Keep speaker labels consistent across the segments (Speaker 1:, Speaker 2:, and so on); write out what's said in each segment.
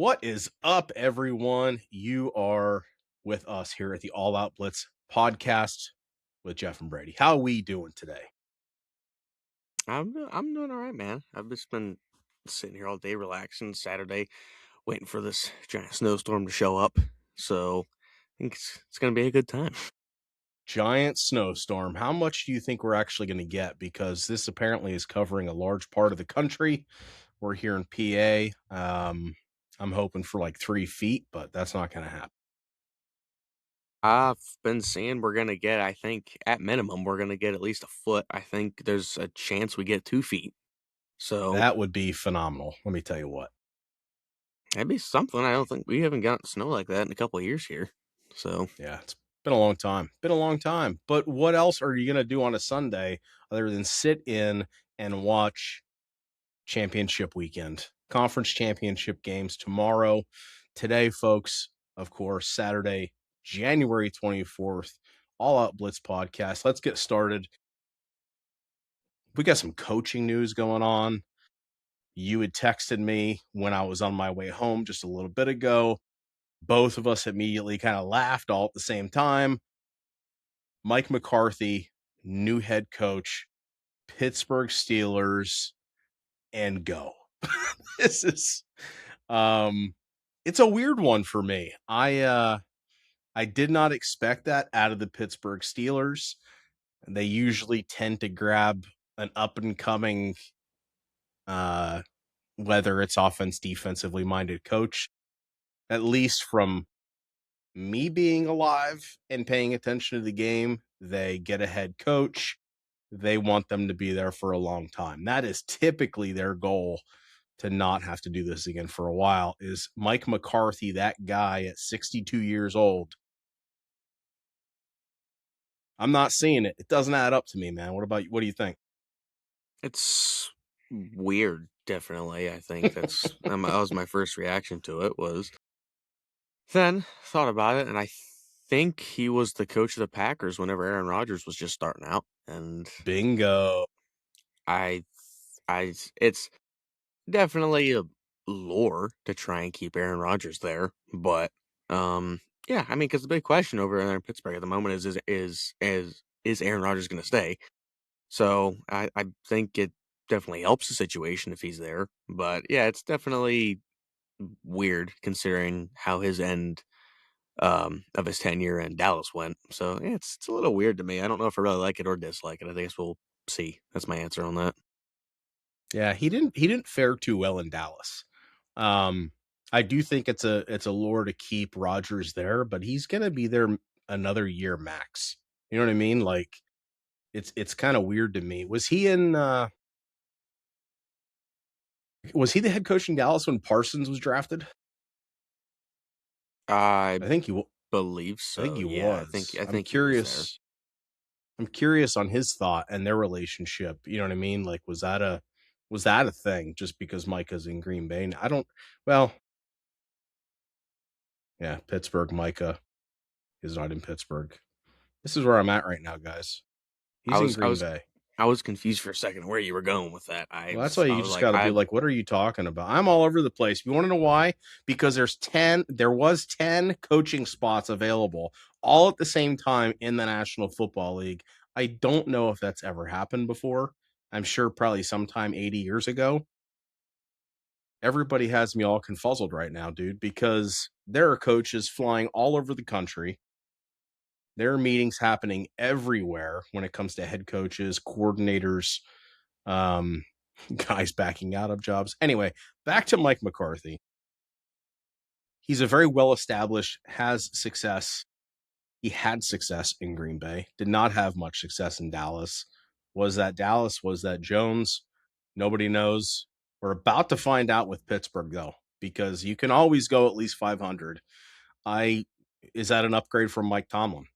Speaker 1: What is up, everyone? You are with us here at the All Out Blitz podcast with Jeff and Brady. How are we doing today?
Speaker 2: I'm doing all right, man. I've just been sitting here all day relaxing. Saturday, waiting for this giant snowstorm to show up. So I think it's gonna be a good time.
Speaker 1: Giant snowstorm. How much do you think we're actually going to get? Because this apparently is covering a large part of the country. We're here in PA. I'm hoping for like 3 feet, but that's not going to happen.
Speaker 2: I've been seeing we're gonna get, I think, at minimum, we're gonna get at least a foot. I think there's a chance we get 2 feet. So
Speaker 1: That would be phenomenal. Let me tell you what.
Speaker 2: that'd be something. I don't think we haven't gotten snow like that in a couple of years here. So
Speaker 1: Yeah, it's been a long time. Been a long time. But what else are you going to do on a Sunday other than sit in and watch championship weekend? Conference championship games tomorrow. Today, folks, of course, Saturday, January 24th, All Out Blitz podcast. Let's get started. We got some coaching news going on. You had texted me when I was on my way home just a little bit ago. Both of us immediately kind of laughed all at the same time. Mike McCarthy, new head coach, Pittsburgh Steelers, and go. This is it's a weird one for me. I did not expect that out of the Pittsburgh Steelers. They usually tend to grab an up and coming whether it's offense defensively minded coach, at least from me being alive and paying attention to the game. They get a head coach. They want them to be there for a long time. That is typically their goal, to not have to do this again for a while. Is Mike McCarthy that guy at 62 years old? I'm not seeing it. It doesn't add up to me, man. What about you? What do you think?
Speaker 2: it's weird, definitely. I think that was my first reaction to it was. Then thought about it, and I think he was the coach of the Packers whenever Aaron Rodgers was just starting out, and
Speaker 1: Bingo.
Speaker 2: I, it's definitely a lure to try and keep Aaron Rodgers there, but yeah, I mean, because the big question over there in Pittsburgh at the moment is Aaron Rodgers going to stay? So I think it definitely helps the situation if he's there, but yeah, it's definitely weird considering how his end of his tenure in Dallas went. So yeah, it's a little weird to me. I don't know if I really like it or dislike it. I guess we'll see. That's my answer on that.
Speaker 1: Yeah, he didn't fare too well in Dallas. Um, I do think it's a lure to keep Rodgers there, but he's gonna be there another year max. You know what I mean? Like it's kind of weird to me. Was he the head coach in Dallas when Parsons was drafted?
Speaker 2: I
Speaker 1: I think he
Speaker 2: believe
Speaker 1: I think
Speaker 2: so.
Speaker 1: he
Speaker 2: Yeah,
Speaker 1: was.
Speaker 2: I
Speaker 1: I'm
Speaker 2: think he was there.
Speaker 1: curious. I'm curious on his thought and their relationship. You know what I mean? Like, was that a thing? Just because Micah's in Green Bay? I don't. Well, yeah, Pittsburgh. Micah is not in Pittsburgh. This is where I'm at right now, guys.
Speaker 2: I
Speaker 1: He's in
Speaker 2: was I
Speaker 1: Green
Speaker 2: was
Speaker 1: Bay.
Speaker 2: I was confused for a second where you were going with that.
Speaker 1: Well, that's why
Speaker 2: I
Speaker 1: you
Speaker 2: was
Speaker 1: just
Speaker 2: like,
Speaker 1: got to be like, what are you talking about? I'm all over the place. You want to know why? Because there was 10 coaching spots available all at the same time in the National Football League. I don't know if that's ever happened before. I'm sure probably sometime 80 years ago. Everybody has me all confuzzled right now, dude, because there are coaches flying all over the country. There are meetings happening everywhere when it comes to head coaches, coordinators, um, guys backing out of jobs. Anyway, back to Mike McCarthy. He's a very well established, has success. He had success in Green Bay, did not have much success in Dallas. Was that Dallas? Was that Jones? Nobody knows. We're about to find out with Pittsburgh, though, because you can always go at least 500. Is that an upgrade from Mike Tomlin?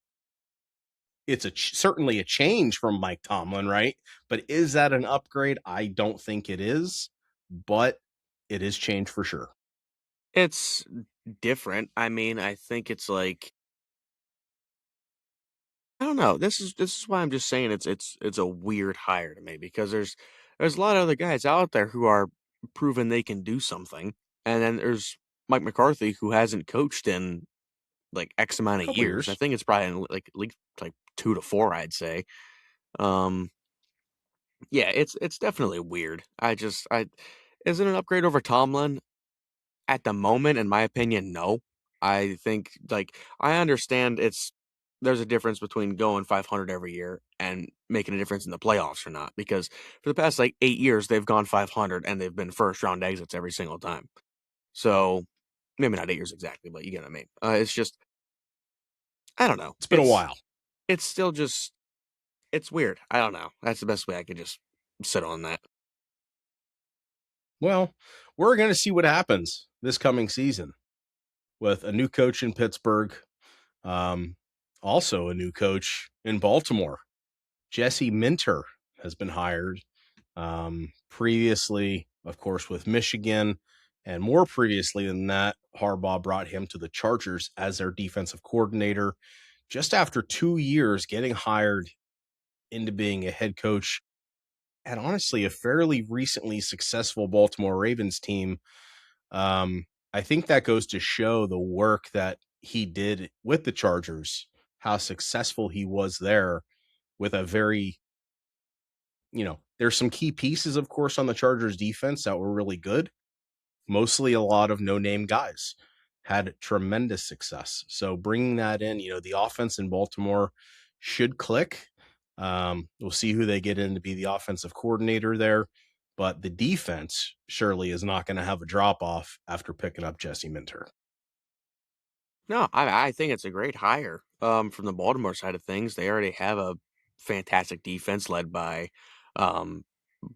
Speaker 1: It's certainly a change from Mike Tomlin, right? But is that an upgrade? I don't think it is, but it is change for sure.
Speaker 2: it's different. I mean, I think it's like I don't know. This is why I'm just saying it's a weird hire to me because there's a lot of other guys out there who are proven they can do something, and then there's Mike McCarthy, who hasn't coached in like X amount of
Speaker 1: Couple
Speaker 2: years. I
Speaker 1: years.
Speaker 2: think it's probably in, like at least like 2 to 4, I'd say. Um, yeah, it's definitely weird. I is it an upgrade over Tomlin? At the moment, in my opinion, no. I think like I understand there's a difference between going 500 every year and making a difference in the playoffs or not. Because for the past like 8 years, they've gone 500 and they've been first round exits every single time. So maybe not 8 years exactly, but you get what I mean. It's just I don't know.
Speaker 1: It's been a while.
Speaker 2: It's still just it's weird. I don't know. That's the best way I could just sit on that.
Speaker 1: Well, we're going to see what happens this coming season with a new coach in Pittsburgh. Um, Also, a new coach in Baltimore. Jesse Minter has been hired. Previously, of course, with Michigan, and more previously than that, Harbaugh brought him to the Chargers as their defensive coordinator. Just after 2 years getting hired into being a head coach at honestly a fairly recently successful Baltimore Ravens team. I think that goes to show the work that he did with the Chargers, how successful he was there with a very, there's some key pieces, of course, on the Chargers defense that were really good. Mostly a lot of no-name guys had tremendous success. So bringing that in, the offense in Baltimore should click. We'll see who they get in to be the offensive coordinator there, but the defense surely is not going to have a drop off after picking up Jesse Minter.
Speaker 2: No, I think it's a great hire. From the Baltimore side of things, they already have a fantastic defense led by um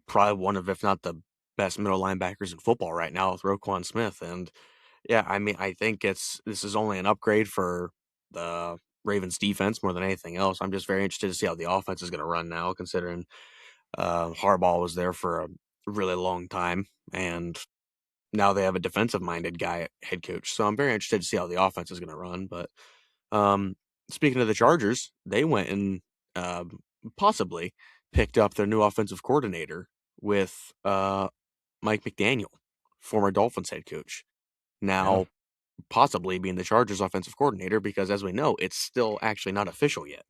Speaker 2: probably one of, if not the best middle linebackers in football right now with Roquan Smith. And yeah, I mean, I think this is only an upgrade for the Ravens defense more than anything else. I'm just very interested to see how the offense is going to run now, considering Harbaugh was there for a really long time, and now they have a defensive minded guy at head coach. So I'm very interested to see how the offense is going to run. But um, speaking of the Chargers, they went and possibly picked up their new offensive coordinator with Mike McDaniel, former Dolphins head coach,
Speaker 1: Yeah,
Speaker 2: now possibly being the Chargers offensive coordinator, because as we know, it's still actually not official yet.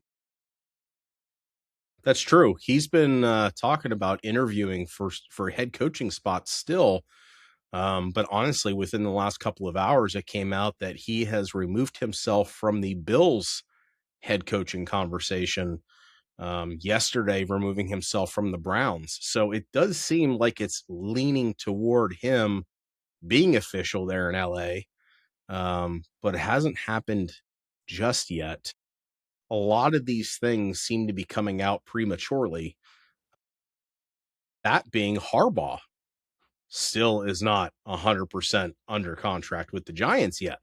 Speaker 1: that's true. He's been talking about interviewing for head coaching spots still. But honestly, within the last couple of hours, it came out that he has removed himself from the Bills head coaching conversation yesterday, removing himself from the Browns. So it does seem like it's leaning toward him being official there in LA, but it hasn't happened just yet. A lot of these things seem to be coming out prematurely. That being Harbaugh still is not 100% under contract with the Giants yet.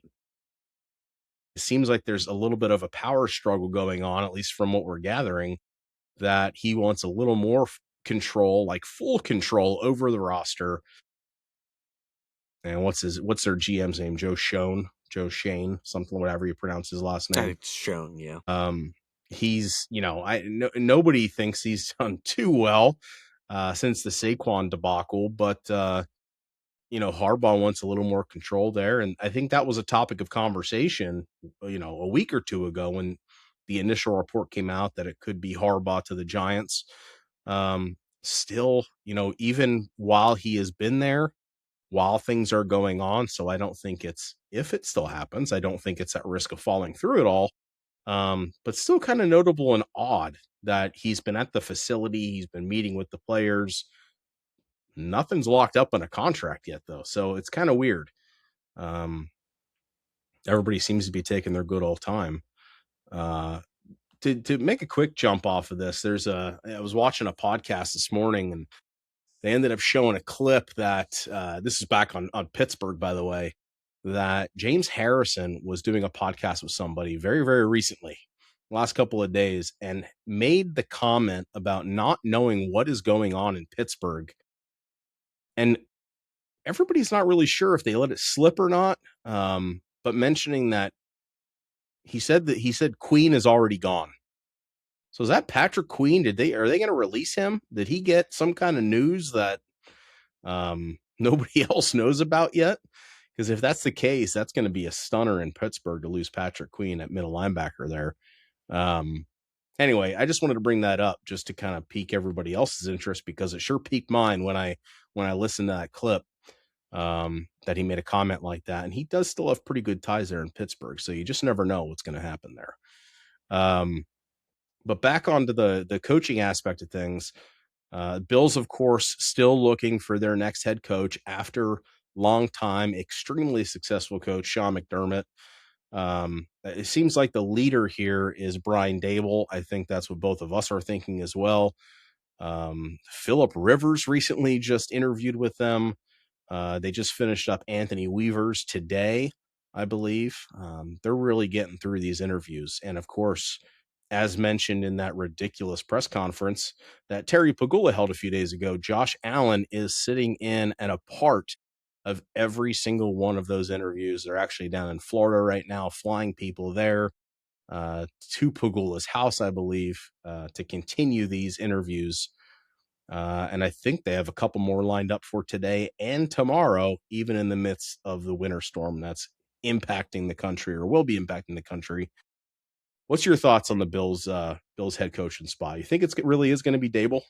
Speaker 1: It seems like there's a little bit of a power struggle going on, at least from what we're gathering, that he wants a little more control, like full control over the roster. And what's their GM's name? Joe Shane, something, whatever you pronounce his last
Speaker 2: I
Speaker 1: name.
Speaker 2: think it's shown, yeah.
Speaker 1: He's, nobody thinks he's done too well since the Saquon debacle, but Harbaugh wants a little more control there. And I think that was a topic of conversation, a week or two ago when the initial report came out that it could be Harbaugh to the Giants. Still, even while he has been there, while things are going on. So I don't think if it still happens, I don't think it's at risk of falling through it all. But still kind of notable and odd that he's been at the facility, he's been meeting with the players. Nothing's locked up in a contract yet, though. So it's kind of weird. Um, Everybody seems to be taking their good old time. Uh, to make a quick jump off of this, I was watching a podcast this morning and they ended up showing a clip that this is back on Pittsburgh, by the way, that James Harrison was doing a podcast with somebody very, very recently, last couple of days, and made the comment about not knowing what is going on in Pittsburgh. And everybody's not really sure if they let it slip or not. But mentioning that he said Queen is already gone. So is that Patrick Queen? Are they going to release him? Did he get some kind of news that nobody else knows about yet? Because if that's the case, that's going to be a stunner in Pittsburgh to lose Patrick Queen at middle linebacker there. Um, anyway, I just wanted to bring that up just to kind of pique everybody else's interest because it sure piqued mine when I listened to that clip, that he made a comment like that. And he does still have pretty good ties there in Pittsburgh, so you just never know what's going to happen there. But back onto the coaching aspect of things, Bills, of course, still looking for their next head coach after long-time, extremely successful coach Sean McDermott. It seems like the leader here is Brian Dable. I think that's what both of us are thinking as well. Philip Rivers recently just interviewed with them. They just finished up Anthony Weavers today, I believe. They're really getting through these interviews. And of course, as mentioned in that ridiculous press conference that Terry Pagula held a few days ago, Josh Allen is sitting in and a part of every single one of those interviews. They're actually down in Florida right now, flying people there to Pagula's house, I believe, to continue these interviews. And I think they have a couple more lined up for today and tomorrow, even in the midst of the winter storm that's impacting the country or will be impacting the country. What's your thoughts on the Bills head coach and spot? You think it really is going to be Dable?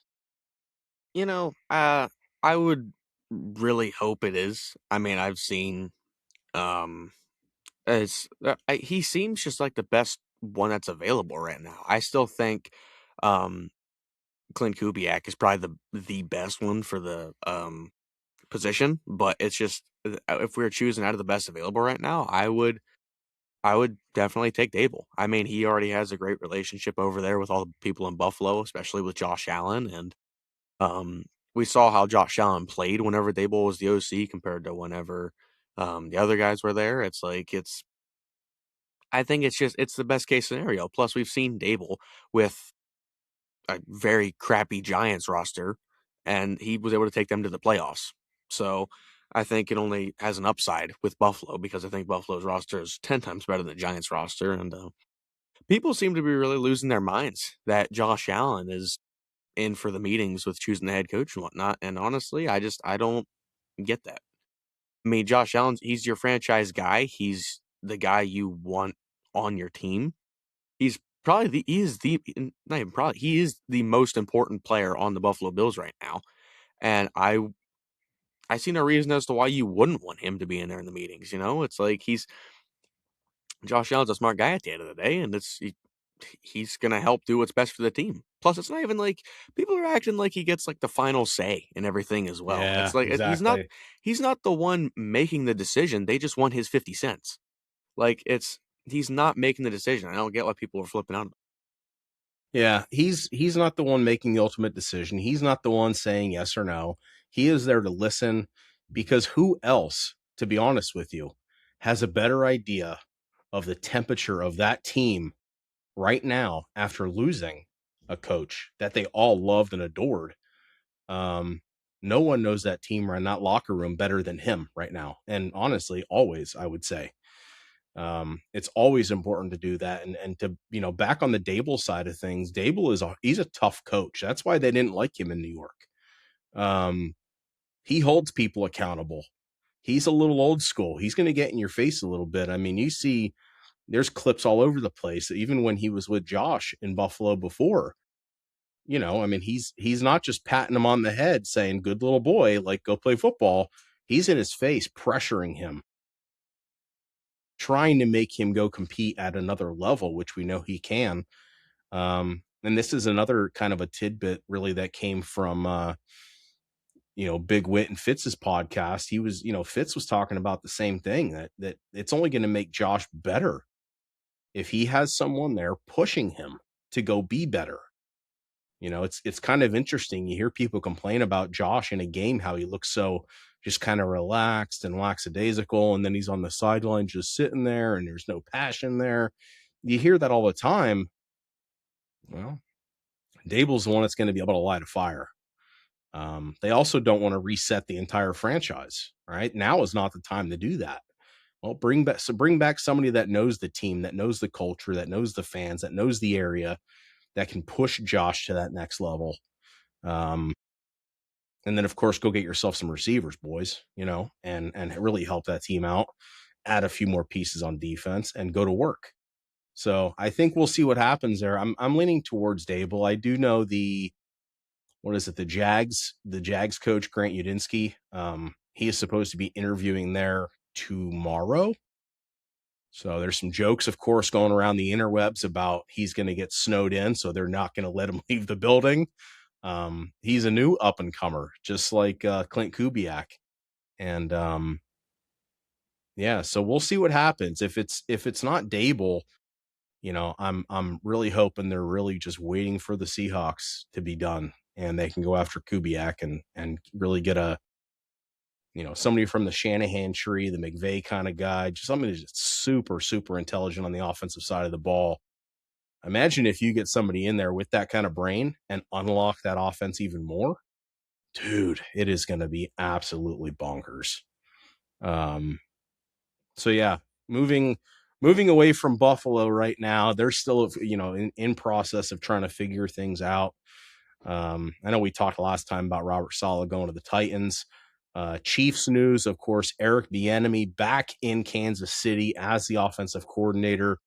Speaker 2: I would really hope it is. I mean, I've seen, um, he seems just like the best one that's available right now. I still think, um, Clint Kubiak is probably the best one for the position, but it's just if we are choosing out of the best available right now, I would definitely take Dable. I mean, he already has a great relationship over there with all the people in Buffalo, especially with Josh Allen, and um, we saw how Josh Allen played whenever Dable was the OC compared to whenever the other guys were there. It's like I think it's the best case scenario. Plus, we've seen Dable with a very crappy Giants roster, and he was able to take them to the playoffs. So I think it only has an upside with Buffalo because I think Buffalo's roster is 10 times better than the Giants roster. And people seem to be really losing their minds that Josh Allen is in for the meetings with choosing the head coach and whatnot. And honestly, I don't get that. I mean, Josh Allen, he's your franchise guy. He's the guy you want on your team. He's probably not even probably, he is the most important player on the Buffalo Bills right now. And I see no reason as to why you wouldn't want him to be in there in the meetings. It's like Josh Allen's a smart guy at the end of the day, and he's gonna help do what's best for the team. Plus, it's not even like people are acting like he gets like the final say and everything as well.
Speaker 1: Yeah,
Speaker 2: It's like
Speaker 1: exactly.
Speaker 2: he's not the one making the decision. They just want his 50 cents. Like he's not making the decision. I don't get why people are flipping out.
Speaker 1: Yeah, he's not the one making the ultimate decision. He's not the one saying yes or no. He is there to listen because who else, to be honest with you, has a better idea of the temperature of that team right now after losing a coach that they all loved and adored? Um, no one knows that team or in that locker room better than him right now. And honestly, always, I would say. It's always important to do that. And to, back on the Dable side of things, Dable he's a tough coach. That's why they didn't like him in New York. He holds people accountable. He's a little old school. He's going to get in your face a little bit. I mean, you see there's clips all over the place, even when he was with Josh in Buffalo before. I mean, he's not just patting him on the head saying, good little boy, like go play football. He's in his face, pressuring him, trying to make him go compete at another level, which we know he can. And this is another kind of a tidbit really that came from, Big Wit and Fitz's podcast. He was, Fitz was talking about the same thing that it's only going to make Josh better if he has someone there pushing him to go be better. It's kind of interesting. You hear people complain about Josh in a game, how he looks so just kind of relaxed and lackadaisical, and then he's on the sideline just sitting there and there's no passion there. You hear that all the time. Well, Dable's the one that's going to be able to light a fire. They also don't want to reset the entire franchise. Right now is not the time to do that. Well, bring back somebody that knows the team, that knows the culture, that knows the fans, that knows the area, that can push Josh to that next level. And then of course go get yourself some receivers, boys, and really help that team out. Add a few more pieces on defense and go to work. So I think we'll see what happens there. I'm leaning towards Dable. I do know the Jags coach Grant Udinski. He is supposed to be interviewing there tomorrow. So there's some jokes, of course, going around the interwebs about he's going to get snowed in, so they're not going to let him leave the building. He's a new up and comer, just like Clint Kubiak, and yeah. So we'll see what happens. If it's not Dable, I'm really hoping they're really just waiting for the Seahawks to be done, and they can go after Kubiak and really get somebody from the Shanahan tree, the McVay kind of guy, just somebody who's just super, super intelligent on the offensive side of the ball. Imagine if you get somebody in there with that kind of brain and unlock that offense even more. Dude, it is going to be absolutely bonkers. Um, so yeah, moving away from Buffalo right now, they're still, in process of trying to figure things out. I know we talked last time about Robert Saleh going to the Titans. Chiefs news, of course, Eric Bieniemy back in Kansas City as the offensive coordinator.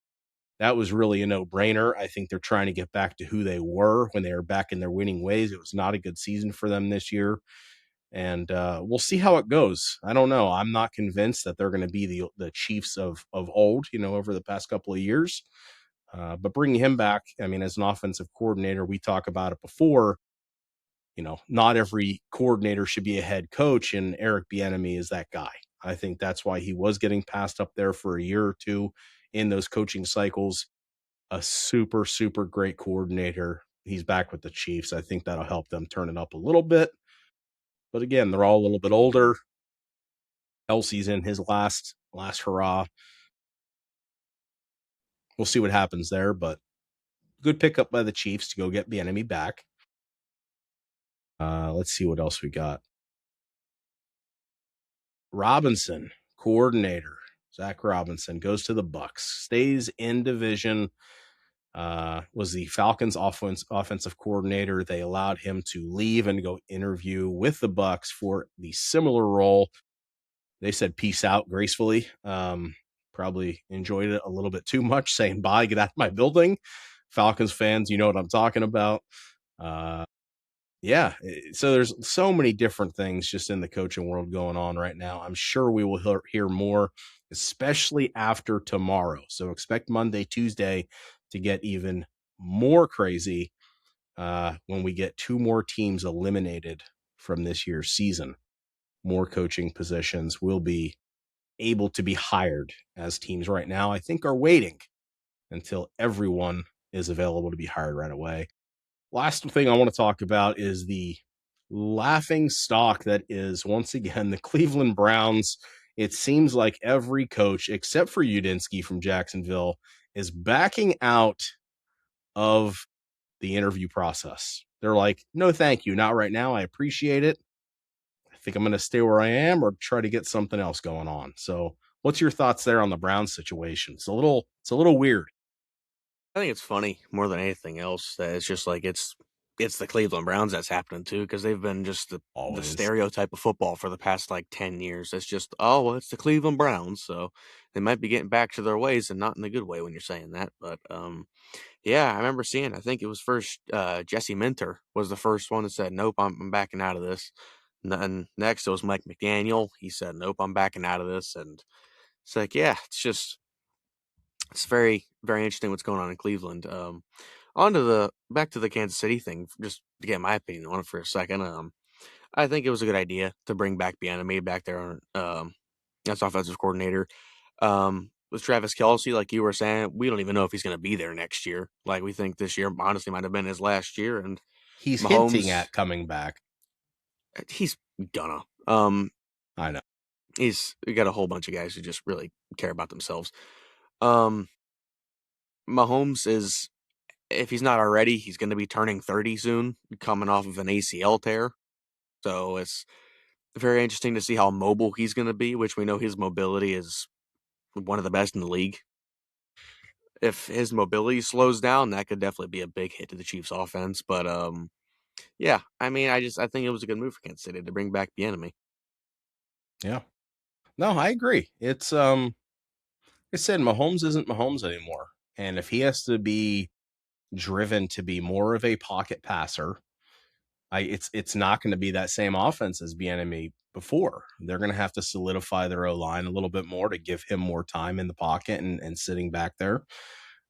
Speaker 1: That was really a no-brainer. I think they're trying to get back to who they were when they were back in their winning ways. It was not a good season for them this year, and we'll see how it goes. I don't know. I'm not convinced that they're going to be the Chiefs of old, over the past couple of years. But bringing him back, I mean, as an offensive coordinator, we talk about it before. Not every coordinator should be a head coach, and Eric Bieniemy is that guy. I think that's why he was getting passed up there for a year or two in those coaching cycles. A super, super great coordinator. He's back with the Chiefs. I think that'll help them turn it up a little bit. But again, they're all a little bit older. Kelsey's in his last hurrah. We'll see what happens there, but good pickup by the Chiefs to go get Bieniemy back. Let's see what else we got. Robinson, coordinator, Zach Robinson, goes to the Bucs, stays in division. Was the Falcons offensive coordinator. They allowed him to leave and go interview with the Bucs for the similar role. They said peace out gracefully. Probably enjoyed it a little bit too much, saying bye, get out of my building. Falcons fans, you know what I'm talking about. Yeah, so there's so many different things just in the coaching world going on right now. I'm sure we will hear more, especially after tomorrow. So expect Monday, Tuesday to get even more crazy when we get two more teams eliminated from this year's season. More coaching positions will be able to be hired, as teams right now, I think, are waiting until everyone is available to be hired right away. Last thing I want to talk about is the laughing stock that is, once again, the Cleveland Browns. It seems like every coach, except for Udinski from Jacksonville, is backing out of the interview process. They're like, no, thank you. Not right now. I appreciate it. I think I'm going to stay where I am or try to get something else going on. So what's your thoughts there on the Browns situation? It's a little weird.
Speaker 2: I think it's funny more than anything else that it's just like it's the Cleveland Browns that's happening too because they've been just the
Speaker 1: Always.
Speaker 2: stereotype of football for the past like 10 years. It's just oh well, it's the Cleveland Browns, so they might be getting back to their ways and not in a good way when you're saying that. But yeah, I remember seeing. I think it was first Jesse Minter was the first one that said nope, I'm backing out of this. And then next it was Mike McDaniel. He said nope, I'm backing out of this, and it's like yeah, it's very, very interesting what's going on in Cleveland. On to the back to the Kansas City thing, just to get my opinion on it for a second. I think it was a good idea to bring back Bieniemy back there as offensive coordinator. With Travis Kelce, like you were saying, we don't even know if he's going to be there next year. Like we think this year, honestly, might have been his last year. And
Speaker 1: He's hinting
Speaker 2: Mahomes,
Speaker 1: at coming back.
Speaker 2: he's gonna.
Speaker 1: I know.
Speaker 2: He's we got a whole bunch of guys who just really care about themselves. Um, Mahomes is if he's not already, he's going to be turning 30 soon, coming off of an ACL tear. So it's very interesting to see how mobile he's going to be, which we know his mobility is one of the best in the league. If his mobility slows down, that could definitely be a big hit to the Chiefs offense. But Yeah, I mean, I think it was a good move for Kansas City to bring back the enemy.
Speaker 1: Yeah. No, I agree. It's I said Mahomes isn't Mahomes anymore. And if he has to be driven to be more of a pocket passer, it's not going to be that same offense as Bieniemy before. They're going to have to solidify their O line a little bit more to give him more time in the pocket and sitting back there.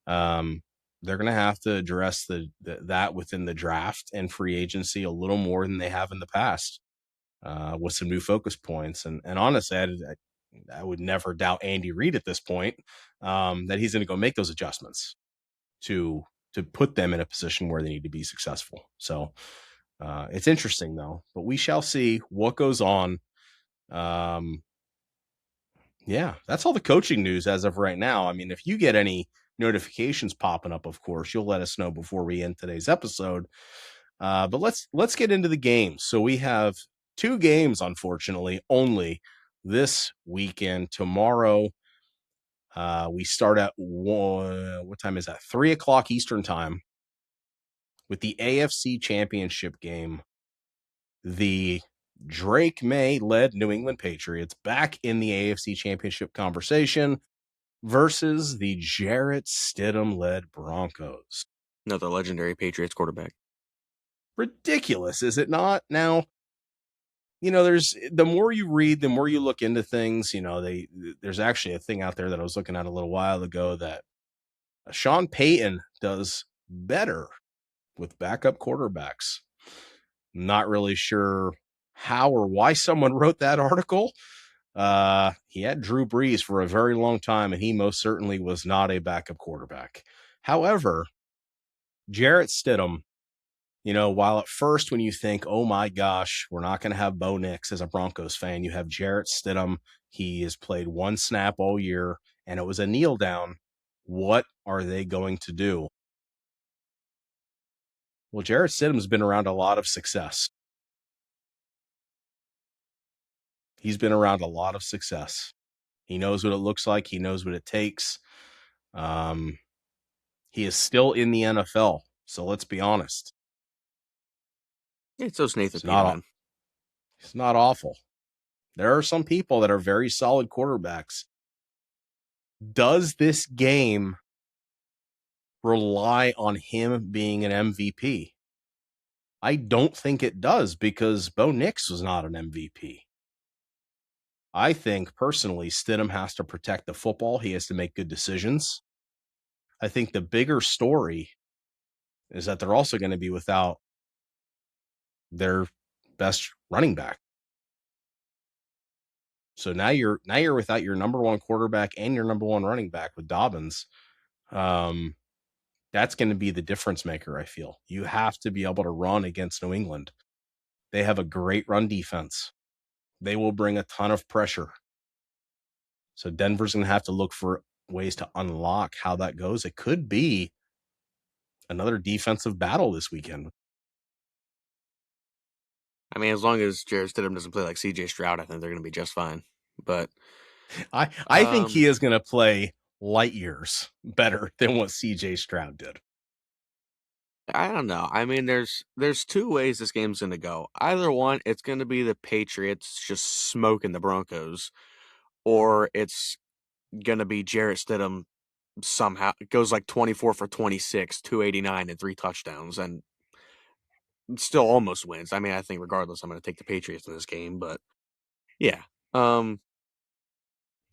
Speaker 1: Um, they're going to have to address that within the draft and free agency a little more than they have in the past, with some new focus points. And honestly, I would never doubt Andy Reid at this point, that he's going to go make those adjustments to put them in a position where they need to be successful. So it's interesting though, but we shall see what goes on. Um, yeah, that's all the coaching news as of right now. I mean, if you get any notifications popping up, of course, you'll let us know before we end today's episode. But let's get into the games. So we have two games, unfortunately, only this weekend. Tomorrow, we start at what time is that? 3:00 Eastern time with the AFC Championship game. The Drake May led New England Patriots back in the AFC Championship conversation versus the Jarrett Stidham led Broncos.
Speaker 2: Another legendary Patriots quarterback.
Speaker 1: Ridiculous, is it not? Now, there's the more you read, the more you look into things. There's actually a thing out there that I was looking at a little while ago that Sean Payton does better with backup quarterbacks. Not really sure how or why someone wrote that article. He had Drew Brees for a very long time, and he most certainly was not a backup quarterback. However, Jarrett Stidham, while at first when you think, oh my gosh, we're not going to have Bo Nix as a Broncos fan, you have Jarrett Stidham. He has played one snap all year, and it was a kneel down. What are they going to do? Well, Jarrett Stidham's been around a lot of success. He's been around a lot of success. He knows what it looks like. He knows what it takes. He is still in the NFL, so let's be honest.
Speaker 2: Yeah, so's Nathan
Speaker 1: It's not
Speaker 2: Peterman.
Speaker 1: it's not awful. There are some people that are very solid quarterbacks. Does this game rely on him being an MVP? I don't think it does because Bo Nix was not an MVP. I think personally, Stidham has to protect the football. He has to make good decisions. I think the bigger story is that they're also going to be without their best running back. So now you're without your number one quarterback and your number one running back with Dobbins. That's going to be the difference maker, I feel. You have to be able to run against New England. They have a great run defense. They will bring a ton of pressure. So Denver's going to have to look for ways to unlock how that goes. It could be another defensive battle this weekend.
Speaker 2: I mean, as long as Jarrett Stidham doesn't play like CJ Stroud, I think they're going to be just fine. But
Speaker 1: I think he is going to play light years better than what CJ Stroud did.
Speaker 2: I don't know. I mean, there's two ways this game's going to go. Either one, it's going to be the Patriots just smoking the Broncos, or it's going to be Jarrett Stidham somehow goes like 24 for 26, 289 and 3 touchdowns and still almost wins. I mean, I think regardless I'm going to take the Patriots in this game, but yeah.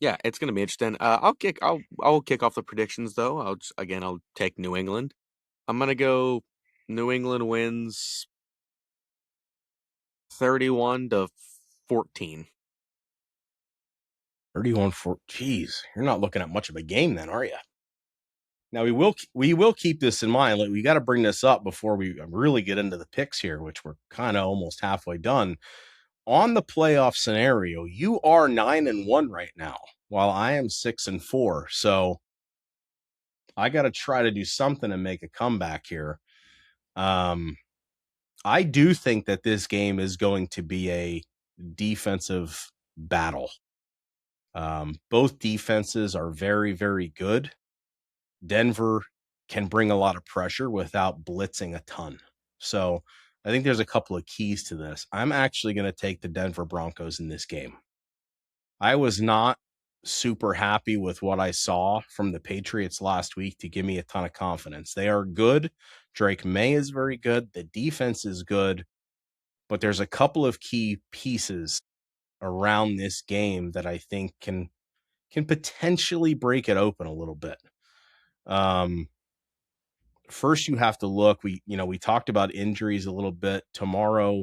Speaker 2: Yeah, it's going to be interesting. I'll kick off the predictions though. I'll take New England. I'm going to go New England wins 31-14.
Speaker 1: 31-4. Geez, you're not looking at much of a game then, are you? Now we will keep this in mind. Like, we got to bring this up before we really get into the picks here, which we're kind of almost halfway done. On the playoff scenario, you are 9-1 right now, while I am 6-4. So I got to try to do something to make a comeback here. I do think that this game is going to be a defensive battle. Both defenses are very, very good. Denver can bring a lot of pressure without blitzing a ton. So I think there's a couple of keys to this. I'm actually going to take the Denver Broncos in this game. I was not super happy with what I saw from the Patriots last week to give me a ton of confidence. They are good. Drake May is very good. The defense is good. But there's a couple of key pieces around this game that I think can potentially break it open a little bit. First, you have to look. We talked about injuries a little bit. Tomorrow,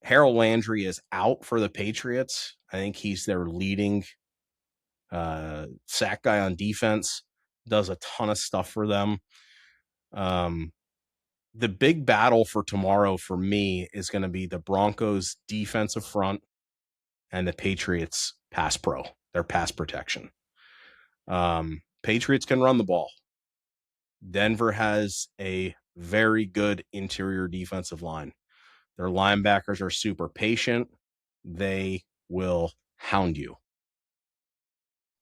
Speaker 1: Harold Landry is out for the Patriots. I think he's their leading sack guy on defense. Does a ton of stuff for them. The big battle for tomorrow for me is going to be the Broncos defensive front and the Patriots pass pro, their pass protection. Patriots can run the ball. Denver has a very good interior defensive line. Their linebackers are super patient. They will hound you.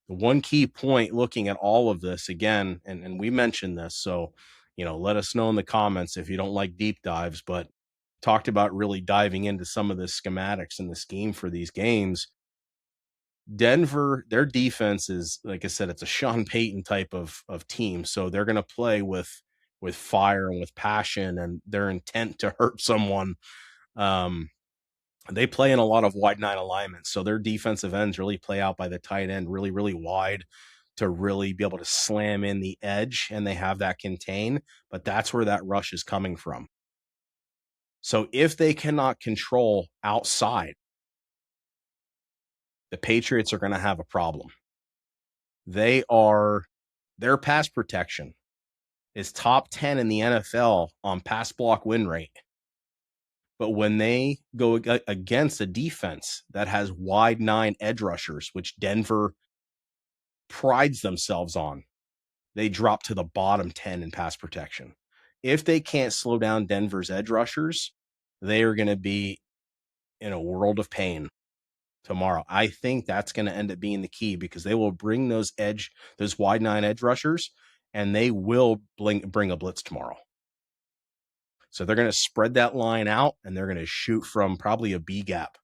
Speaker 1: The one key point looking at all of this again, and we mentioned this, so let us know in the comments if you don't like deep dives, but talked about really diving into some of the schematics and the scheme for these games. Denver, their defense is, like I said, it's a Sean Payton type of team. So they're going to play with fire and with passion and their intent to hurt someone. They play in a lot of wide nine alignments. So their defensive ends really play out by the tight end really, really wide to really be able to slam in the edge, and they have that contain, but that's where that rush is coming from. So if they cannot control outside, the Patriots are going to have a problem. Their pass protection is top 10 in the NFL on pass block win rate. But when they go against a defense that has wide nine edge rushers, which Denver prides themselves on, they drop to the bottom 10 in pass protection. If they can't slow down Denver's edge rushers, they are going to be in a world of pain tomorrow. I think that's going to end up being the key because they will bring those wide nine edge rushers, and they will bring a blitz tomorrow. So they're going to spread that line out, and they're going to shoot from probably a B gap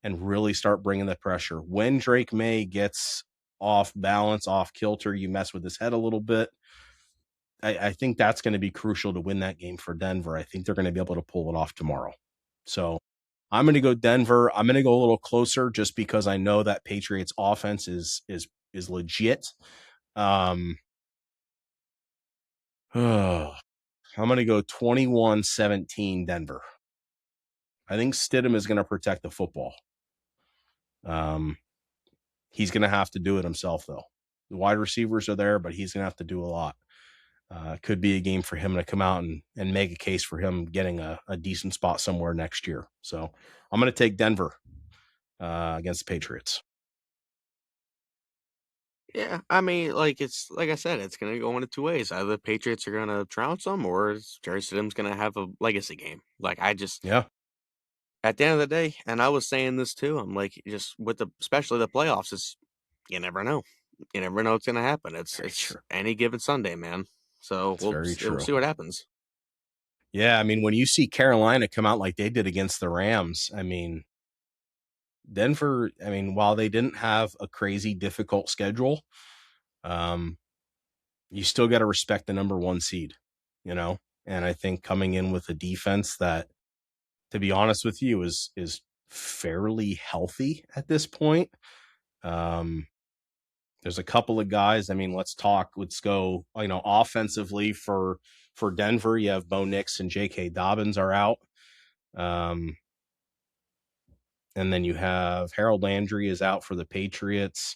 Speaker 1: and really start bringing the pressure. When Drake May gets off balance, off kilter, you mess with his head a little bit. I think that's going to be crucial to win that game for Denver. I think they're going to be able to pull it off tomorrow. So I'm going to go Denver. I'm going to go a little closer just because I know that Patriots offense is legit. I'm going to go 21-17 Denver. I think Stidham is going to protect the football. He's going to have to do it himself, though. The wide receivers are there, but he's going to have to do a lot. Could be a game for him to come out and make a case for him getting a decent spot somewhere next year. So I'm going to take Denver against the Patriots.
Speaker 2: Yeah, I mean, like I said, it's gonna go one of two ways. Either the Patriots are gonna trounce them, or Jerry Stidham's gonna have a legacy game. Like at the end of the day, and I was saying this too. I'm like, just with especially the playoffs, you never know. You never know what's gonna happen. It's
Speaker 1: true.
Speaker 2: any given Sunday, man. So we'll see what happens.
Speaker 1: Yeah, I mean, when you see Carolina come out like they did against the Rams, I mean, Denver, while they didn't have a crazy difficult schedule, you still got to respect the number one seed, and I think coming in with a defense that, to be honest with you, is fairly healthy at this point. There's a couple of guys. Let's go, offensively for Denver. You have Bo Nix and J.K. Dobbins are out. And then you have Harold Landry is out for the Patriots.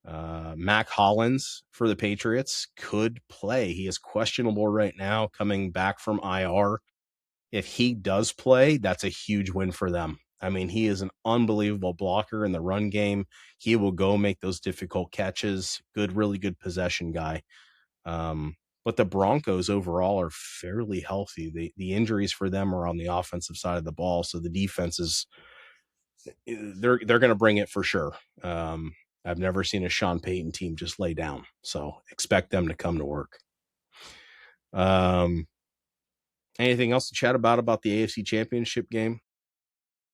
Speaker 1: Mac Hollins for the Patriots could play. He is questionable right now, coming back from IR. If he does play, that's a huge win for them. He is an unbelievable blocker in the run game. He will go make those difficult catches. Really good possession guy. But the Broncos overall are fairly healthy. The injuries for them are on the offensive side of the ball, so the defense is they're going to bring it for sure. I've never seen a Sean Payton team just lay down, so expect them to come to work. Anything else to chat about the AFC Championship game?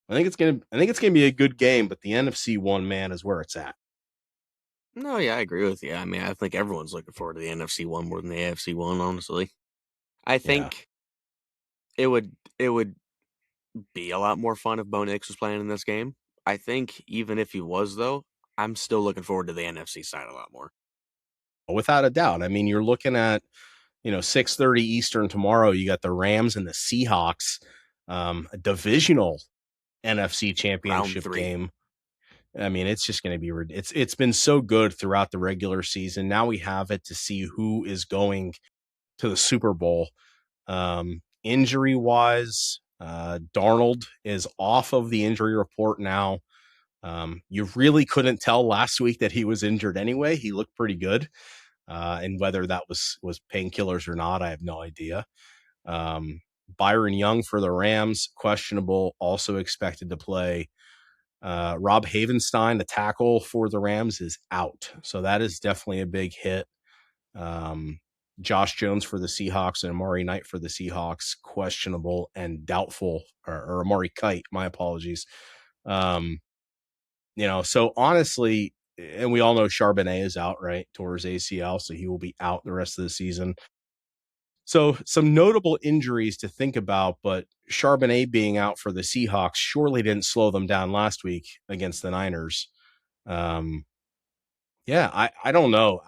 Speaker 1: I think it's gonna be a good game, but the NFC one, man, is where it's at.
Speaker 2: No, yeah, I agree with you. I mean, I think everyone's looking forward to the NFC one more than the AFC one, honestly. I
Speaker 1: Yeah.
Speaker 2: think it would be a lot more fun if Bo Nix was playing in this game. I think even if he was though, I'm still looking forward to the NFC side a lot more.
Speaker 1: Without a doubt. I mean, you're looking at 6:30 Eastern tomorrow. You got the Rams and the Seahawks, a divisional NFC
Speaker 2: Round
Speaker 1: Championship
Speaker 2: 3.
Speaker 1: game. I mean, it's just going to be it's been so good throughout the regular season. Now we have it to see who is going to the Super Bowl. Injury wise, Darnold is off of the injury report now. You really couldn't tell last week that he was injured anyway. He looked pretty good. And whether that was painkillers or not, I have no idea. Byron Young for the Rams, questionable, also expected to play. Rob Havenstein, the tackle for the Rams, is out. So that is definitely a big hit. Josh Jones for the Seahawks and Amari Knight for the Seahawks, questionable and doubtful, or Amari Kite, my apologies. So honestly, and we all know Charbonnet is out, right, towards ACL, so he will be out the rest of the season. So some notable injuries to think about, but Charbonnet being out for the Seahawks surely didn't slow them down last week against the Niners. Um, yeah, I don't know.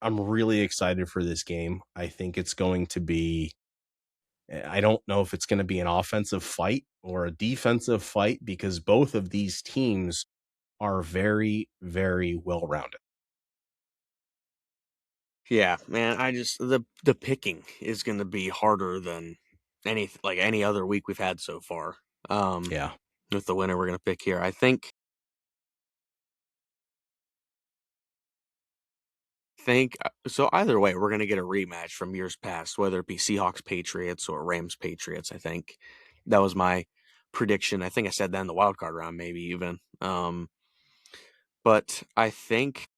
Speaker 1: I'm really excited for this game. I think it's going to be. I don't know if it's going to be an offensive fight or a defensive fight because both of these teams are very, very well rounded.
Speaker 2: Yeah, man, I just the picking is going to be harder than any other week we've had so far. Um
Speaker 1: Yeah.
Speaker 2: with the winner we're going to pick here. Think so either way we're going to get a rematch from years past, whether it be Seahawks Patriots or Rams Patriots. I think that was my prediction. I think I said that in the wild card round maybe even. But I think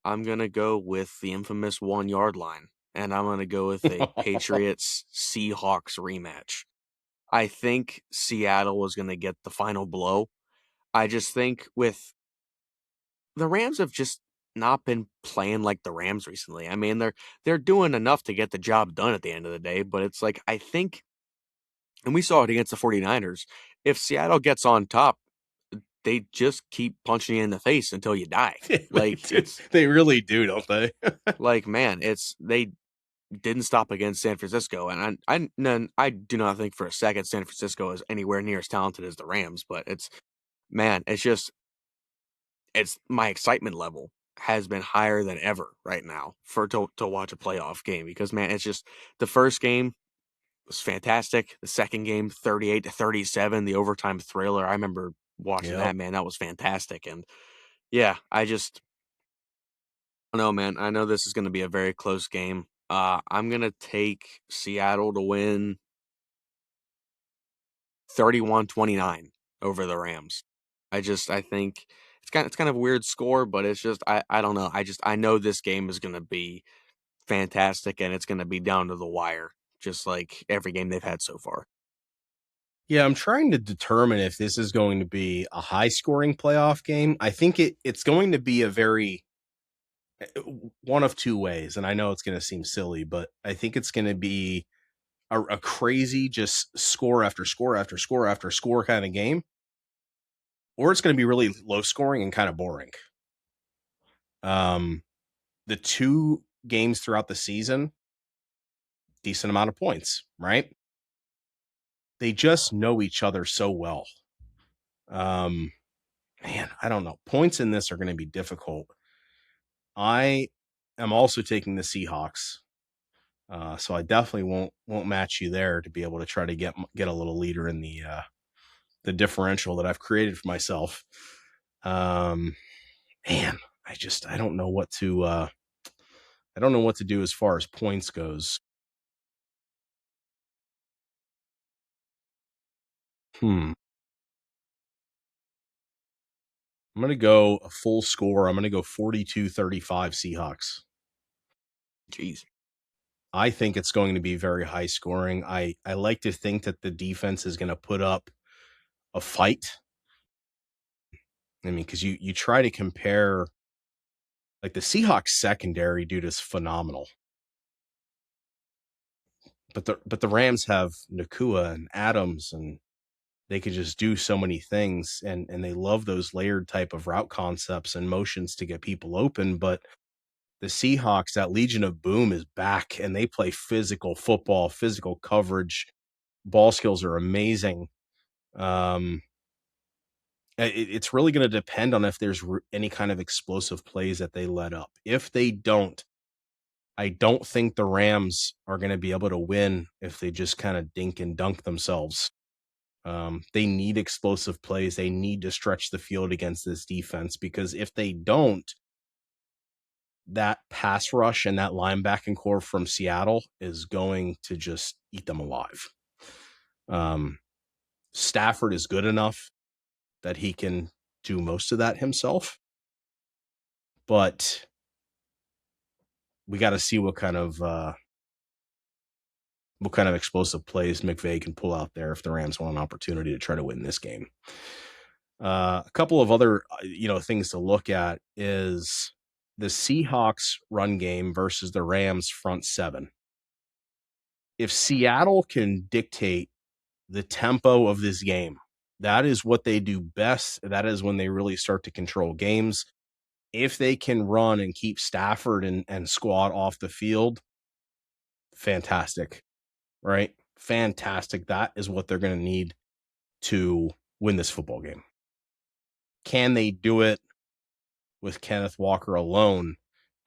Speaker 2: I'm going to go with the infamous 1 yard line, and I'm going to go with a Patriots Seahawks rematch. I think Seattle was going to get the final blow. I just think with the Rams have just not been playing like the Rams recently. I mean, they're doing enough to get the job done at the end of the day, but it's like I think and we saw it against the 49ers. If Seattle gets on top, they just keep punching you in the face until you die.
Speaker 1: They
Speaker 2: Like
Speaker 1: do.
Speaker 2: it's
Speaker 1: They really do, don't they?
Speaker 2: like man, it's they didn't stop against San Francisco, and I do not think for a second San Francisco is anywhere near as talented as the Rams, but it's man, it's my excitement level has been higher than ever right now for to watch a playoff game because man, it's just the first game was fantastic. The second game, 38-37, the overtime thriller. I remember watching
Speaker 1: Yep.
Speaker 2: that, man. That was fantastic. And yeah, I don't know, man. I know this is going to be a very close game. I'm going to take Seattle to win 31-29 over the Rams. I think it's kind of a weird score, but it's just I don't know. I know this game is going to be fantastic and it's going to be down to the wire, just like every game they've had so far.
Speaker 1: Yeah, I'm trying to determine if this is going to be a high scoring playoff game. I think it's going to be a very one of two ways, and I know it's going to seem silly, but I think it's going to be a crazy just score after score after score after score kind of game, or it's going to be really low scoring and kind of boring. Um, the two games throughout the season, decent amount of points, right? They just know each other so well. Um, man, I don't know. Points in this are going to be difficult. I am also taking the Seahawks, so I definitely won't match you there to be able to try to get a little leader in the differential that I've created for myself. Um, man, I don't know what to I don't know what to do as far as points goes. I'm gonna go a full score. I'm gonna go 42-35 Seahawks.
Speaker 2: Jeez.
Speaker 1: I think it's going to be very high scoring. I like to think that the defense is going to put up a fight. I mean, because you try to compare, like, the Seahawks secondary, dude, is phenomenal. But the Rams have Nakua and Adams, and they could just do so many things, and they love those layered type of route concepts and motions to get people open. But the Seahawks, that Legion of Boom is back, and they play physical football, physical coverage. Ball skills are amazing. It's really going to depend on if there's any kind of explosive plays that they let up. If they don't, I don't think the Rams are going to be able to win if they just kind of dink and dunk themselves. They need explosive plays. They need to stretch the field against this defense, because if they don't, that pass rush and that linebacking core from Seattle is going to just eat them alive. Stafford is good enough that he can do most of that himself, but we got to see what kind of explosive plays McVay can pull out there if the Rams want an opportunity to try to win this game. A couple of other things to look at is the Seahawks run game versus the Rams front seven. If Seattle can dictate the tempo of this game, that is what they do best. That is when they really start to control games. If they can run and keep Stafford and squad off the field, fantastic, right? Fantastic. That is what they're going to need to win this football game. Can they do it with Kenneth Walker alone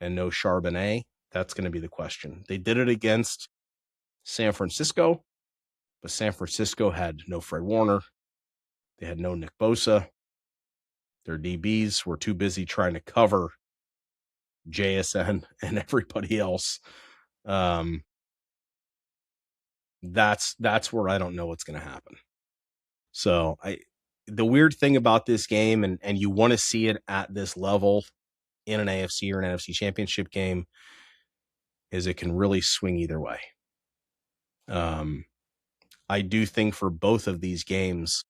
Speaker 1: and no Charbonnet? That's going to be the question. They did it against San Francisco, but San Francisco had no Fred Warner. They had no Nick Bosa. Their DBs were too busy trying to cover JSN and everybody else. That's where I don't know what's going to happen. So the weird thing about this game, and you want to see it at this level in an AFC or an NFC Championship game, is it can really swing either way. I do think for both of these games,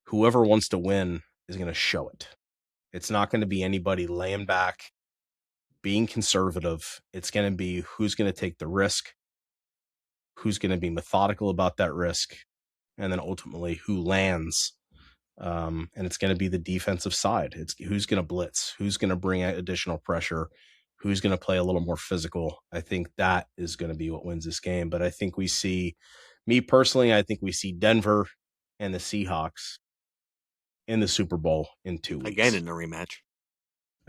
Speaker 1: whoever wants to win is going to show it. It's not going to be anybody laying back, being conservative. It's going to be who's going to take the risk, who's going to be methodical about that risk, and then ultimately who lands. And it's going to be the defensive side. It's who's going to blitz, who's going to bring additional pressure, who's going to play a little more physical. I think that is going to be what wins this game. But I think we see, me personally, I think we see Denver and the Seahawks in the Super Bowl in 2 weeks.
Speaker 2: Again in a rematch.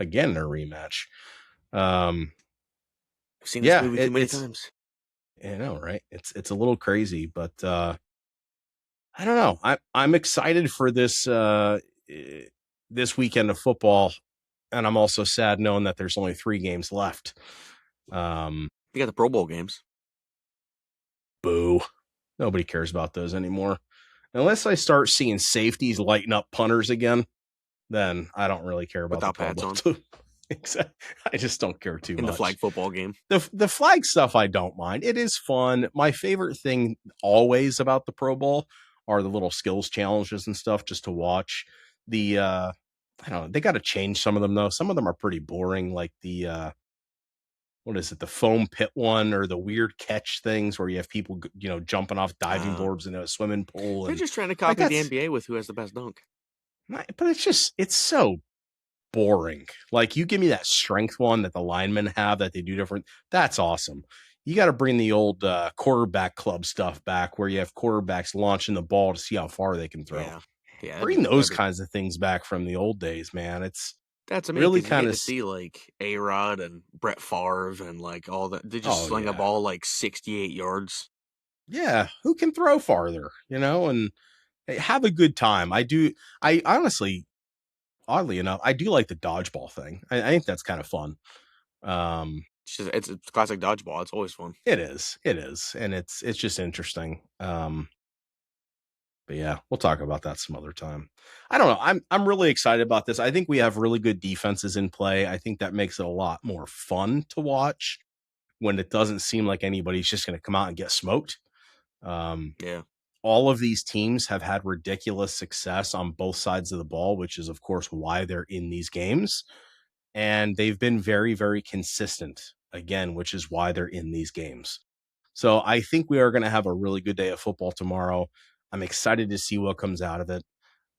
Speaker 2: We've seen this movie too many times.
Speaker 1: I know, right? It's a little crazy, but I don't know. I'm excited for this weekend of football, and I'm also sad knowing that there's only 3 games left.
Speaker 2: You got the Pro Bowl games.
Speaker 1: Boo. Nobody cares about those anymore. Unless I start seeing safeties lighting up punters again, then I don't really care about
Speaker 2: without
Speaker 1: the Pro
Speaker 2: pads
Speaker 1: Bowl.
Speaker 2: on.
Speaker 1: Exactly. I just don't care too much.
Speaker 2: In the flag football game.
Speaker 1: The flag stuff I don't mind. It is fun. My favorite thing always about the Pro Bowl are the little skills challenges and stuff just to watch. I don't know, they got to change some of them though. Some of them are pretty boring, like the what is it, the foam pit one, or the weird catch things where you have people jumping off diving boards in a swimming pool.
Speaker 2: They're just trying to copy the NBA with who has the best dunk.
Speaker 1: But it's so boring. Like, you give me that strength one that the linemen have that they do different. That's awesome. You got to bring the old quarterback club stuff back, where you have quarterbacks launching the ball to see how far they can throw.
Speaker 2: Yeah.
Speaker 1: Bring those kinds of things back from the old days, man.
Speaker 2: That's amazing. Really kind of to see like A-Rod and Brett Favre and like all that. They just sling a ball like 68 yards.
Speaker 1: Yeah, who can throw farther? And have a good time. I honestly, oddly enough, I do like the dodgeball thing. I think that's kind of fun.
Speaker 2: It's classic dodgeball. It's always fun.
Speaker 1: It is, and it's just interesting. But yeah, we'll talk about that some other time. I don't know. I'm really excited about this. I think we have really good defenses in play. I think that makes it a lot more fun to watch. when it doesn't seem like anybody's just going to come out and get smoked.
Speaker 2: Yeah.
Speaker 1: All of these teams have had ridiculous success on both sides of the ball, which is, of course, why they're in these games. And they've been very, very consistent, again, which is why they're in these games. So I think we are going to have a really good day of football tomorrow. I'm excited to see what comes out of it.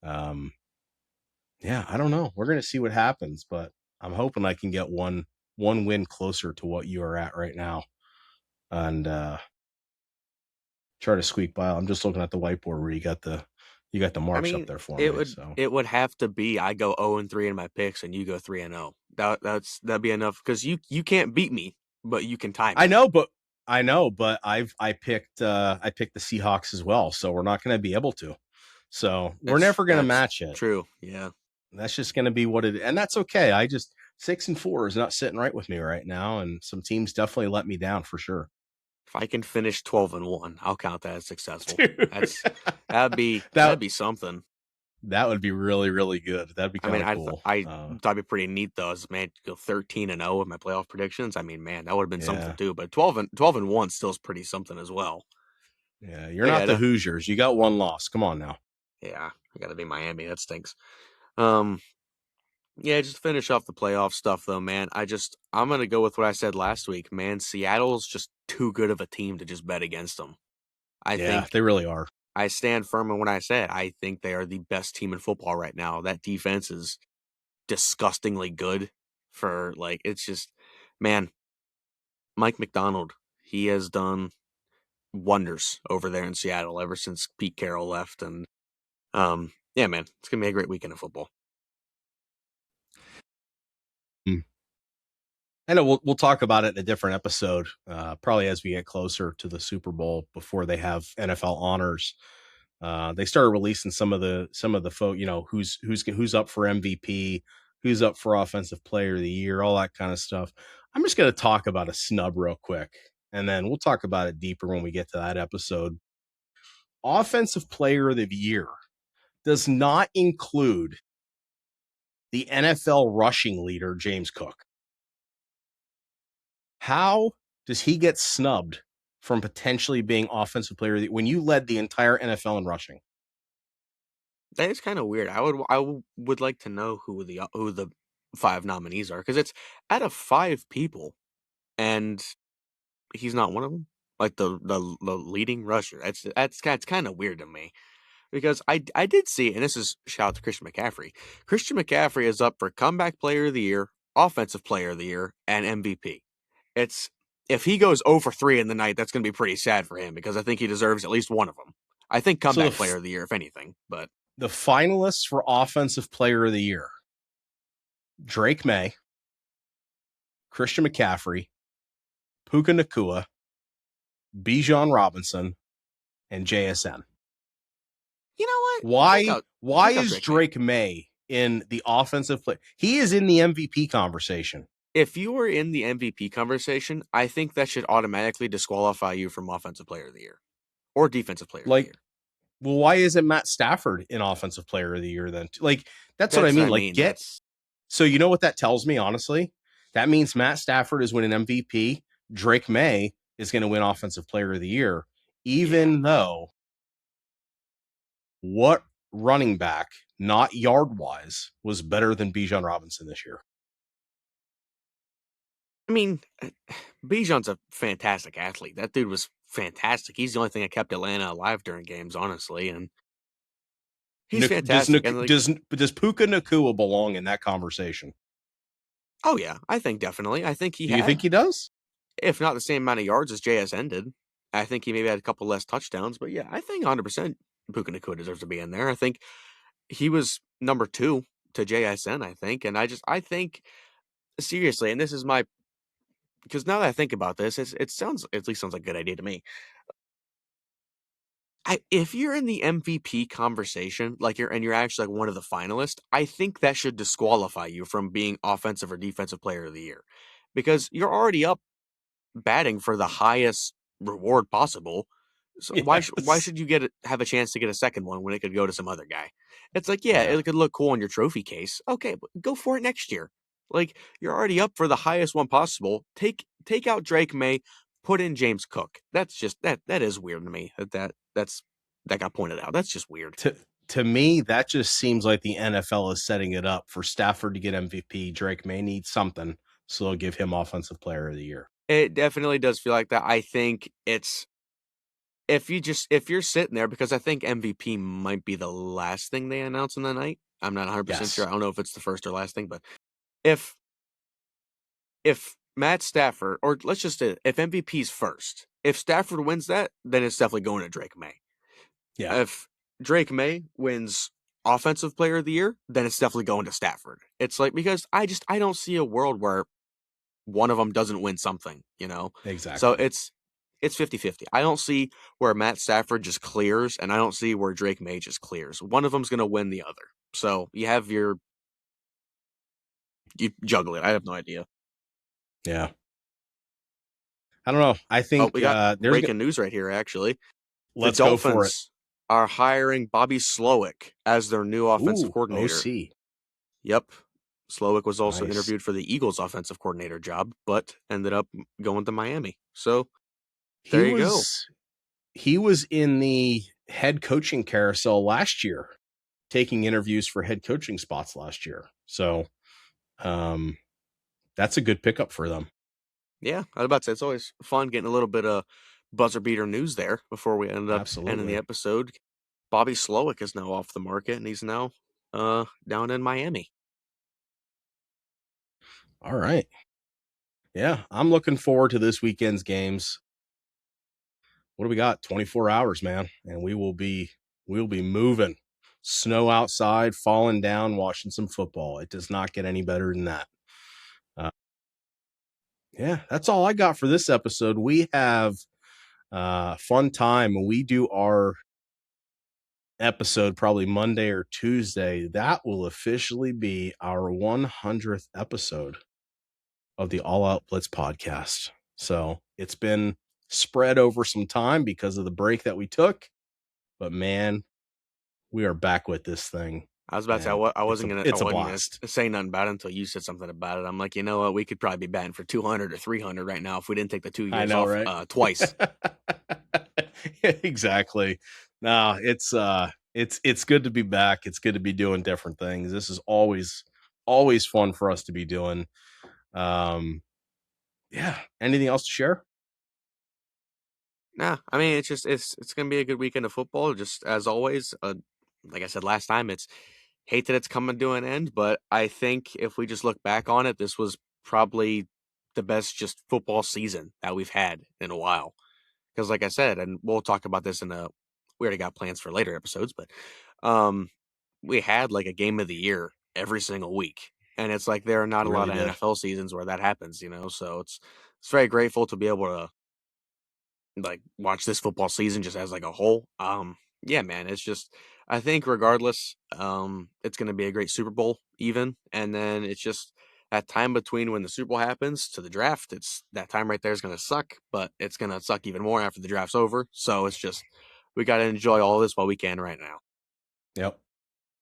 Speaker 1: Yeah, I don't know. We're going to see what happens, but I'm hoping I can get one win closer to what you are at right now, and try to squeak by. I'm just looking at the whiteboard where you got the
Speaker 2: I
Speaker 1: marks up
Speaker 2: mean,
Speaker 1: there for
Speaker 2: it
Speaker 1: me.
Speaker 2: would
Speaker 1: So
Speaker 2: it would have to be I go 0-3 in my picks and you go 3-0. That'd be enough because you can't beat me, but you can tie
Speaker 1: I
Speaker 2: me.
Speaker 1: know, but I picked the Seahawks as well, so we're not going to be able to. So we're never going to
Speaker 2: That's
Speaker 1: match it.
Speaker 2: true. Yeah.
Speaker 1: That's just going to be what it is, and that's okay. I just 6-4 is not sitting right with me right now, and some teams definitely let me down for sure.
Speaker 2: If I can finish 12-1, I'll count that as successful.
Speaker 1: Dude.
Speaker 2: That'd be something.
Speaker 1: That would be really, really good. That'd be
Speaker 2: I
Speaker 1: kind
Speaker 2: mean,
Speaker 1: of cool.
Speaker 2: that'd be pretty neat though. As man, go 13-0 with my playoff predictions. I mean, man, that would have been something
Speaker 1: Yeah.
Speaker 2: too. But 12-1 still is pretty something as well.
Speaker 1: Yeah. You're
Speaker 2: But
Speaker 1: not the Hoosiers. You got one loss. Come on now.
Speaker 2: yeah, I got to be Miami. That stinks. Yeah, just to finish off the playoff stuff though, man. I'm gonna go with what I said last week, man. Seattle's just too good of a team to just bet against them. I
Speaker 1: Yeah,
Speaker 2: think
Speaker 1: they really are.
Speaker 2: I stand firm in what I said. I think they are the best team in football right now. That defense is disgustingly good for it's just, man, Mike McDonald, he has done wonders over there in Seattle ever since Pete Carroll left. And yeah, man, it's gonna be a great weekend of football.
Speaker 1: I know we'll talk about it in a different episode, probably as we get closer to the Super Bowl before they have NFL honors. They started releasing some of the folk, who's up for MVP, who's up for Offensive Player of the Year, all that kind of stuff. I'm just going to talk about a snub real quick, and then we'll talk about it deeper when we get to that episode. Offensive Player of the Year does not include the NFL rushing leader, James Cook. How does he get snubbed from potentially being Offensive Player of the Year when you led the entire NFL in rushing?
Speaker 2: That is kind of weird. I would like to know who the 5 nominees are because it's out of 5 people, and he's not one of them. Like the leading rusher. That's kind of weird to me because I did see, and this is shout out to Christian McCaffrey. Christian McCaffrey is up for Comeback Player of the Year, Offensive Player of the Year, and MVP. It's if he goes 0-3 in the night, that's going to be pretty sad for him because I think he deserves at least one of them. I think Comeback Player of the Year, if anything, but.
Speaker 1: The finalists for Offensive Player of the Year: Drake May, Christian McCaffrey, Puka Nacua, Bijan Robinson, and JSN.
Speaker 2: You know what?
Speaker 1: Why is Drake May in the offensive play? He is in the MVP conversation.
Speaker 2: If you were in the MVP conversation, I think that should automatically disqualify you from Offensive Player of the Year or Defensive Player of the Year.
Speaker 1: Well, why isn't Matt Stafford in Offensive Player of the Year then? That's what I mean. So you know what that tells me, honestly? That means Matt Stafford is winning MVP. Drake May is going to win Offensive Player of the Year, even though what running back, not yard-wise, was better than Bijan Robinson this year?
Speaker 2: I mean, Bijan's a fantastic athlete. That dude was fantastic. He's the only thing that kept Atlanta alive during games, honestly, and he's fantastic.
Speaker 1: Does Puka Nacua belong in that conversation?
Speaker 2: Oh yeah, I think definitely. I think he.
Speaker 1: Do you think he does?
Speaker 2: If not the same amount of yards as JSN did, I think he maybe had a couple less touchdowns. But yeah, I think 100% Puka Nacua deserves to be in there. I think he was number 2 to JSN. I think, and I think seriously, and this is my. Because now that I think about this, at least sounds like a good idea to me. If you're in the MVP conversation, you're actually one of the finalists, I think that should disqualify you from being Offensive or Defensive Player of the Year, because you're already up batting for the highest reward possible. So yes. why should you have a chance to get a second one when it could go to some other guy? It's it could look cool on your trophy case. Okay, but go for it next year. You're already up for the highest one possible. Take take out Drake May, put in James Cook. That's just that is weird to me. That got pointed out. That's just weird.
Speaker 1: To me, that just seems like the NFL is setting it up for Stafford to get MVP. Drake May need something, so they'll give him Offensive Player of the Year.
Speaker 2: It definitely does feel like that. I think it's if you're sitting there, because I think MVP might be the last thing they announce in the night. I'm not 100% sure. I don't know if it's the first or last thing, but if Matt Stafford, or let's just say if MVP's first, if Stafford wins that, then it's definitely going to Drake May.
Speaker 1: Yeah.
Speaker 2: If Drake May wins Offensive Player of the Year, then it's definitely going to Stafford. It's like, because I don't see a world where one of them doesn't win something, you know?
Speaker 1: Exactly.
Speaker 2: So it's 50-50. I don't see where Matt Stafford just clears, and I don't see where Drake May just clears. One of them's going to win the other. So you juggle it. I have no idea.
Speaker 1: Yeah. I don't know. I think
Speaker 2: we got breaking news right here, actually.
Speaker 1: Let's
Speaker 2: the
Speaker 1: Dolphins
Speaker 2: go for it. Are hiring Bobby Slowick as their new offensive coordinator.
Speaker 1: OC.
Speaker 2: Yep. Slowick was also interviewed for the Eagles offensive coordinator job, but ended up going to Miami. So there you go.
Speaker 1: He was in the head coaching carousel last year, taking interviews for head coaching spots last year. So that's a good pickup for them.
Speaker 2: Yeah, I was about to say, it's always fun getting a little bit of buzzer beater news there before we end up ending the episode. Bobby Slowick is now off the market, and he's now down in Miami.
Speaker 1: All right. Yeah, I'm looking forward to this weekend's games. What do we got? 24 hours, man, and we'll be moving. Snow outside, falling down, watching some football. It does not get any better than that. Yeah, that's all I got for this episode. We have fun time when we do our episode probably Monday or Tuesday. That will officially be our 100th episode of the All Out Blitz podcast. So it's been spread over some time because of the break that we took, but man, we are back with this thing.
Speaker 2: I was about to say, I wasn't going to say nothing about it until you said something about it. I'm like, you know what? We could probably be batting for 200 or 300 right now if we didn't take the 2 years off right? Twice.
Speaker 1: Exactly. No, it's good to be back. It's good to be doing different things. This is always fun for us to be doing. Yeah. Anything else to share?
Speaker 2: Nah, I mean, it's going to be a good weekend of football. Just as always, like I said last time, hate that it's coming to an end, but I think if we just look back on it, this was probably the best just football season that we've had in a while. Because like I said, and we'll talk about this we already got plans for later episodes, but we had like a game of the year every single week. And it's like there are not a lot of NFL seasons where that happens, you know? So it's very grateful to be able to like watch this football season just as like a whole. Yeah, man, it's just, I think regardless, it's going to be a great Super Bowl even. And then it's just that time between when the Super Bowl happens to the draft. It's that time right there is going to suck, but it's going to suck even more after the draft's over. So it's just, we got to enjoy all this while we can right now.
Speaker 1: Yep.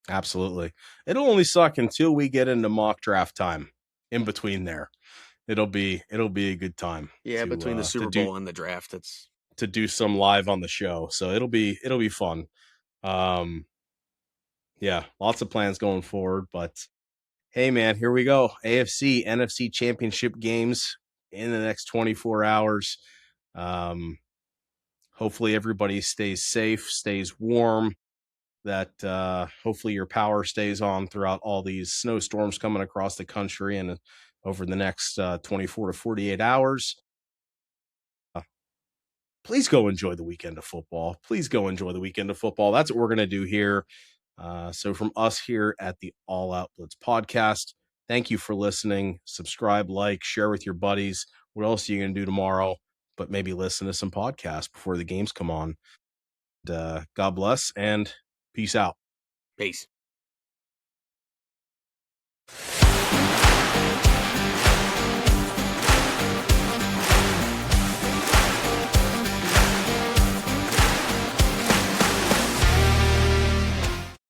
Speaker 1: Absolutely. It'll only suck until we get into mock draft time. In between there, it'll be a good time.
Speaker 2: Yeah, between the Super Bowl and the draft, it's
Speaker 1: to do some live on the show. So it'll be fun. Yeah, lots of plans going forward, but hey man, here we go. AFC, NFC Championship games in the next 24 hours. Hopefully everybody stays safe, stays warm, that hopefully your power stays on throughout all these snowstorms coming across the country and over the next 24 to 48 hours. Please go enjoy the weekend of football. Please go enjoy the weekend of football. That's what we're going to do here. So from us here at the All Out Blitz podcast, thank you for listening. Subscribe, like, share with your buddies. What else are you going to do tomorrow? But maybe listen to some podcasts before the games come on. God bless and peace out.
Speaker 2: Peace.